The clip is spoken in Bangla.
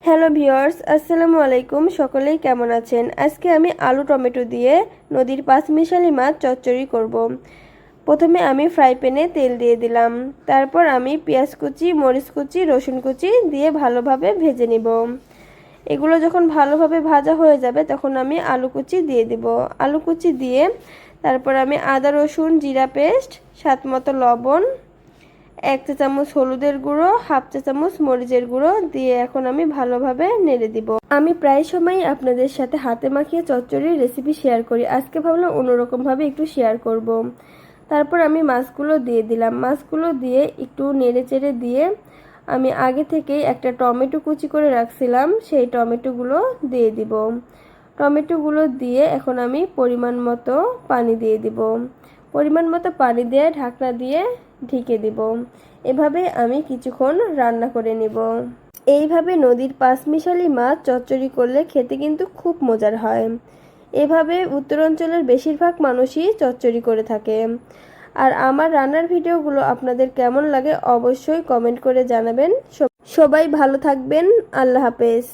হ্যালো ভিউয়ার্স, আসসালামু আলাইকুম। সকলেই কেমন আছেন? আজকে আমি আলু টমেটো দিয়ে নদীর পাঁচমিশালি মাছ চচ্চড়ি করব। প্রথমে আমি ফ্রাই প্যানে তেল দিয়ে দিলাম। তারপর আমি পেঁয়াজ কুচি, মরিচ কুচি, রসুন কুচি দিয়ে ভালোভাবে ভেজে নিব। এগুলো যখন ভালোভাবে ভাজা হয়ে যাবে তখন আমি আলু কুচি দিয়ে দিব। আলু কুচি দিয়ে তারপর আমি আদা রসুন জিরা পেস্ট, স্বাদমতো লবণ, 1 চা চামচ হলুদের গুঁড়ো, 1/2 চা চামচ মরিচের গুঁড়ো দিয়ে এখন আমি ভালোভাবে নেড়ে দিব। আমি প্রায় সময় আপনাদের সাথে হাতে মাখিয়ে চচ্চড়ির রেসিপি শেয়ার করি। আজকে ভাবলাম অন্যরকমভাবে একটু শেয়ার করব। তারপর আমি মাছগুলো দিয়ে দিলাম। মাছগুলো দিয়ে একটু নেড়ে চেড়ে দিয়ে আমি আগে থেকেই একটা টমেটো কুচি করে রাখছিলাম, সেই টমেটোগুলো দিয়ে দিব। টমেটোগুলো দিয়ে এখন আমি পরিমাণ মতো পানি দিয়ে দিব। পরিমাণ মতো পানি দিয়ে ঢাকনা দিয়ে ঢেকে দিব। এভাবে আমি কিছুক্ষণ রান্না করে নেব। এইভাবে নদীর পাঁচমিশালি মাছ চচ্চড়ি করলে খেতে কিন্তু খুব মজার হয়। এভাবে উত্তরাঞ্চলের বেশিরভাগ মানুষই চচ্চড়ি করে থাকে। আর আমার রান্নার ভিডিওগুলো আপনাদের কেমন লাগে অবশ্যই কমেন্ট করে জানাবেন। সবাই ভালো থাকবেন। আল্লাহ হাফেজ।